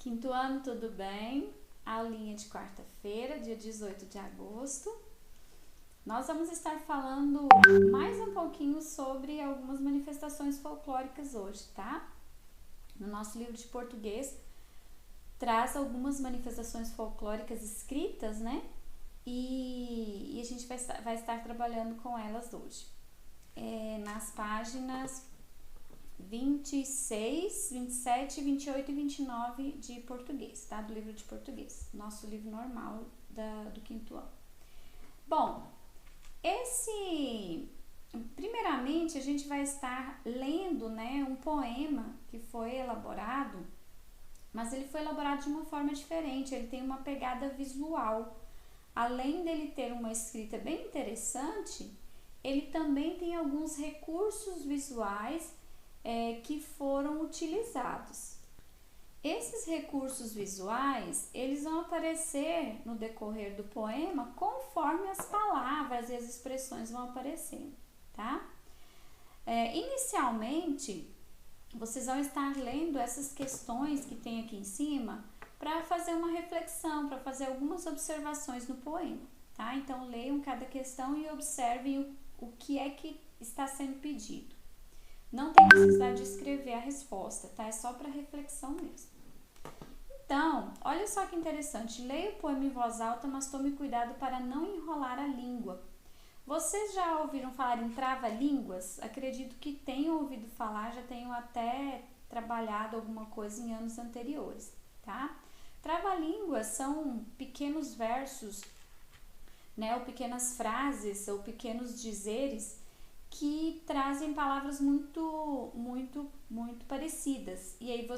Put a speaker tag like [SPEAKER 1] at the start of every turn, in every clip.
[SPEAKER 1] Quinto ano, tudo bem? Aulinha de quarta-feira, dia 18 de agosto. Nós vamos estar falando mais um pouquinho sobre algumas manifestações folclóricas hoje, tá? No nosso livro de português, traz algumas manifestações folclóricas escritas, né? E a gente vai estar trabalhando com elas hoje. Nas páginas 26, 27, 28 e 29 de português, tá? Do livro de português, nosso livro normal do quinto ano. Bom, primeiramente a gente vai estar lendo, né, um poema que foi elaborado, mas ele foi elaborado de uma forma diferente, ele tem uma pegada visual. Além dele ter uma escrita bem interessante, ele também tem alguns recursos visuais que foram utilizados. Esses recursos visuais, eles vão aparecer no decorrer do poema conforme as palavras e as expressões vão aparecendo, tá? Inicialmente, vocês vão estar lendo essas questões que tem aqui em cima para fazer uma reflexão, para fazer algumas observações no poema, tá? Então, leiam cada questão e observem o que é que está sendo pedido. Não tem necessidade de escrever a resposta, tá? É só para reflexão mesmo. Então, olha só que interessante. Leia o poema em voz alta, mas tome cuidado para não enrolar a língua. Vocês já ouviram falar em trava-línguas? Acredito que tenham ouvido falar, já tenham até trabalhado alguma coisa em anos anteriores, tá? Trava-línguas são pequenos versos, né? Ou pequenas frases, ou pequenos dizeres que trazem palavras muito parecidas. E aí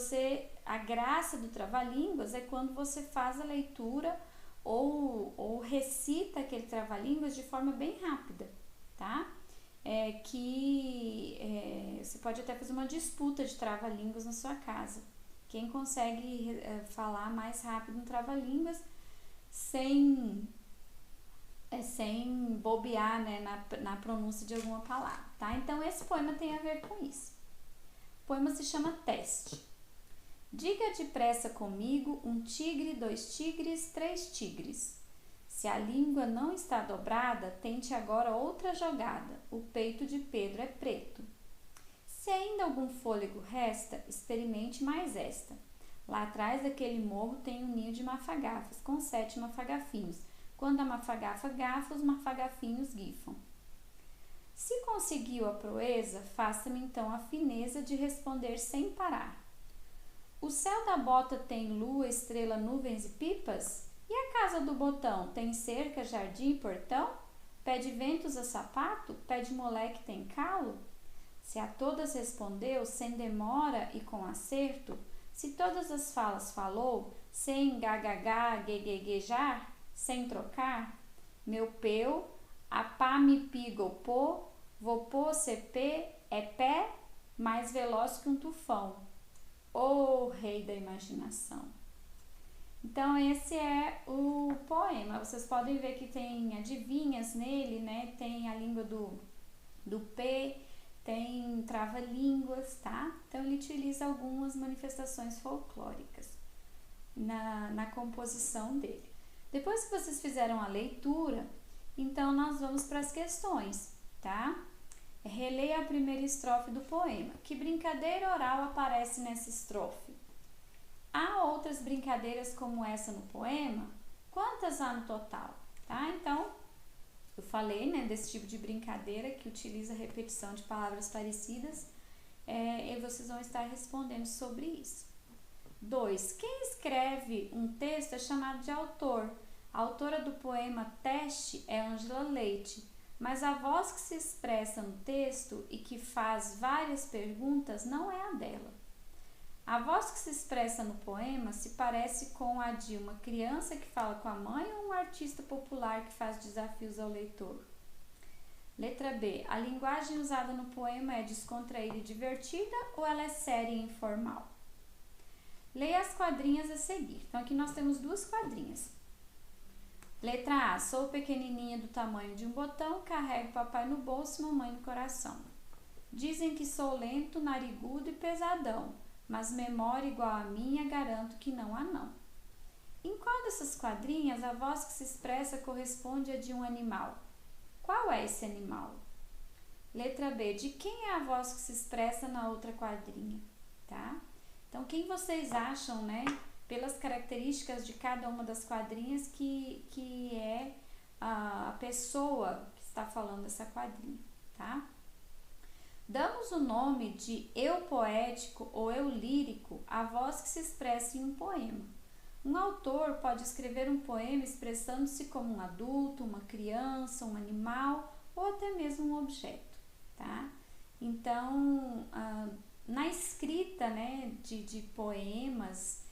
[SPEAKER 1] a graça do trava-línguas é quando você faz a leitura ou recita aquele trava-línguas de forma bem rápida, tá? Você pode até fazer uma disputa de trava-línguas na sua casa. Quem consegue falar mais rápido no trava-línguas sem bobear, né, na pronúncia de alguma palavra, tá? Então, esse poema tem a ver com isso. O poema se chama Teste. Diga depressa comigo 1 tigre, 2 tigres, 3 tigres. Se a língua não está dobrada, tente agora outra jogada. O peito de Pedro é preto. Se ainda algum fôlego resta, experimente mais esta. Lá atrás daquele morro tem um ninho de mafagafas, com 7 mafagafinhos. Quando a mafagafa gafa, os mafagafinhos gifam. Se conseguiu a proeza, faça-me então a fineza de responder sem parar. O céu da bota tem lua, estrela, nuvens e pipas? E a casa do botão tem cerca, jardim e portão? Pé de ventos a sapato? Pé de moleque tem calo? Se a todas respondeu, sem demora e com acerto, se todas as falas falou, sem gagagá, guegueguejar, sem trocar, meu peu, apá me pigo pô, vopô cepê, é pé, mais veloz que um tufão. Ô rei da imaginação. Então, esse é o poema. Vocês podem ver que tem adivinhas nele, né? Tem a língua do P, tem trava-línguas, tá? Então, ele utiliza algumas manifestações folclóricas na composição dele. Depois que vocês fizeram a leitura, então nós vamos para as questões, tá? Releia a primeira estrofe do poema. Que brincadeira oral aparece nessa estrofe? Há outras brincadeiras como essa no poema? Quantas há no total? Tá? Então, eu falei, né, desse tipo de brincadeira que utiliza a repetição de palavras parecidas e vocês vão estar respondendo sobre isso. 2. Quem escreve um texto é chamado de autor. A autora do poema Teste é Ângela Leite, mas a voz que se expressa no texto e que faz várias perguntas não é a dela. A voz que se expressa no poema se parece com a de uma criança que fala com a mãe ou um artista popular que faz desafios ao leitor. Letra B. A linguagem usada no poema é descontraída e divertida ou ela é séria e informal? Leia as quadrinhas a seguir. Então, aqui nós temos 2 quadrinhas. Letra A. Sou pequenininha do tamanho de um botão, carrego papai no bolso e mamãe no coração. Dizem que sou lento, narigudo e pesadão, mas memória igual a minha garanto que não há não. Em qual dessas quadrinhas a voz que se expressa corresponde a de um animal? Qual é esse animal? Letra B, de quem é a voz que se expressa na outra quadrinha, tá? Então, quem vocês acham, né, pelas características de cada uma das quadrinhas que é a pessoa que está falando essa quadrinha, tá? Damos o nome de eu poético ou eu lírico à voz que se expressa em um poema. Um autor pode escrever um poema expressando-se como um adulto, uma criança, um animal ou até mesmo um objeto, tá? Então, na escrita, né, de poemas,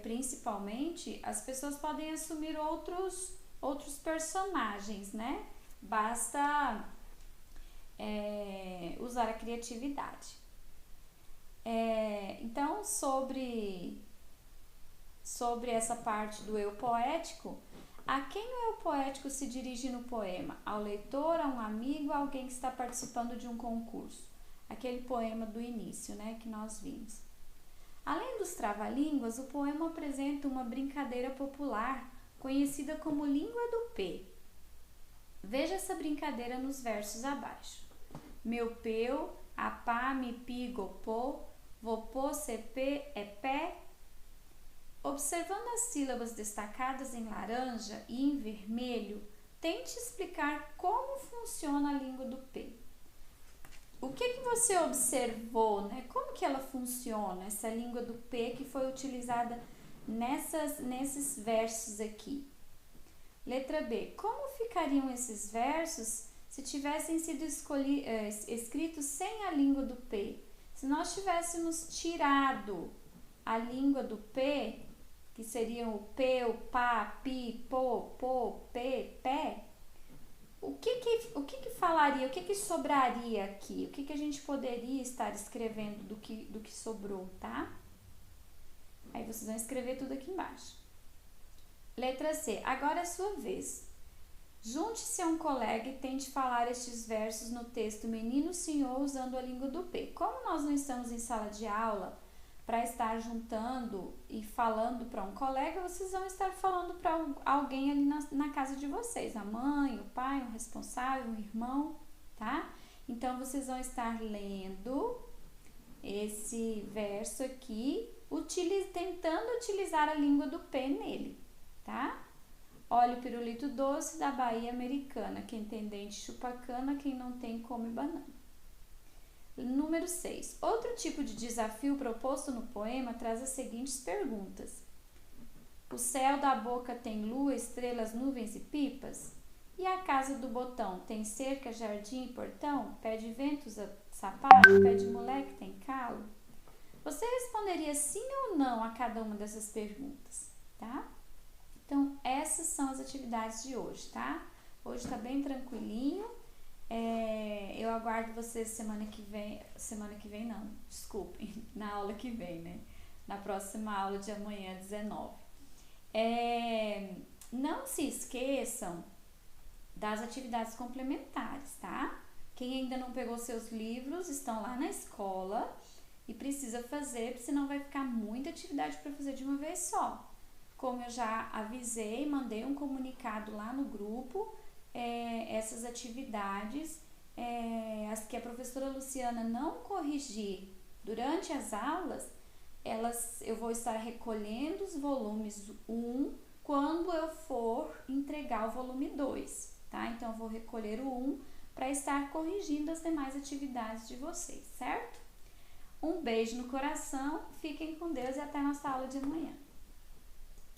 [SPEAKER 1] principalmente, as pessoas podem assumir outros personagens, né? Basta usar a criatividade. Então, sobre essa parte do eu poético, a quem o eu poético se dirige no poema? Ao leitor, a um amigo, a alguém que está participando de um concurso? Aquele poema do início, né, que nós vimos. Além dos trava-línguas, o poema apresenta uma brincadeira popular conhecida como língua do P. Veja essa brincadeira nos versos abaixo. Meu peu, apá, mi, pi, gopô, vopô, cepê, é pé. Observando as sílabas destacadas em laranja e em vermelho, tente explicar como funciona a língua do P. O que você observou, né? Como que ela funciona, essa língua do P que foi utilizada nesses versos aqui? Letra B. Como ficariam esses versos se tivessem sido escritos sem a língua do P? Se nós tivéssemos tirado a língua do P, que seriam o P, o pá, pi, pô, pê, pé, o que falaria, o que sobraria aqui? O que a gente poderia estar escrevendo do que sobrou, tá? Aí vocês vão escrever tudo aqui embaixo. Letra C. Agora é sua vez. Junte-se a um colega e tente falar estes versos no texto Menino Senhor usando a língua do P. Como nós não estamos em sala de aula para estar juntando e falando para um colega, vocês vão estar falando para alguém ali na casa de vocês, a mãe, o pai, um responsável, um irmão, tá? Então, vocês vão estar lendo esse verso aqui, tentando utilizar a língua do P nele, tá? Olha o pirulito doce da Bahia americana, quem tem dente chupa cana, quem não tem come banana. Número 6. Outro tipo de desafio proposto no poema traz as seguintes perguntas. O céu da boca tem lua, estrelas, nuvens e pipas? E a casa do botão tem cerca, jardim e portão? Pé de vento, sapato, pé de moleque tem calo? Você responderia sim ou não a cada uma dessas perguntas, tá? Então, essas são as atividades de hoje, tá? Hoje tá bem tranquilinho. Eu aguardo vocês semana que vem não, desculpem, na aula que vem, né? Na próxima aula de amanhã, 19. Não se esqueçam das atividades complementares, tá? Quem ainda não pegou seus livros, estão lá na escola e precisa fazer, senão vai ficar muita atividade para fazer de uma vez só. Como eu já avisei, mandei um comunicado lá no grupo, essas atividades, as que a professora Luciana não corrigir durante as aulas, eu vou estar recolhendo os volumes 1 quando eu for entregar o volume 2, tá? Então, eu vou recolher o 1 para estar corrigindo as demais atividades de vocês, certo? Um beijo no coração, fiquem com Deus e até a nossa aula de amanhã.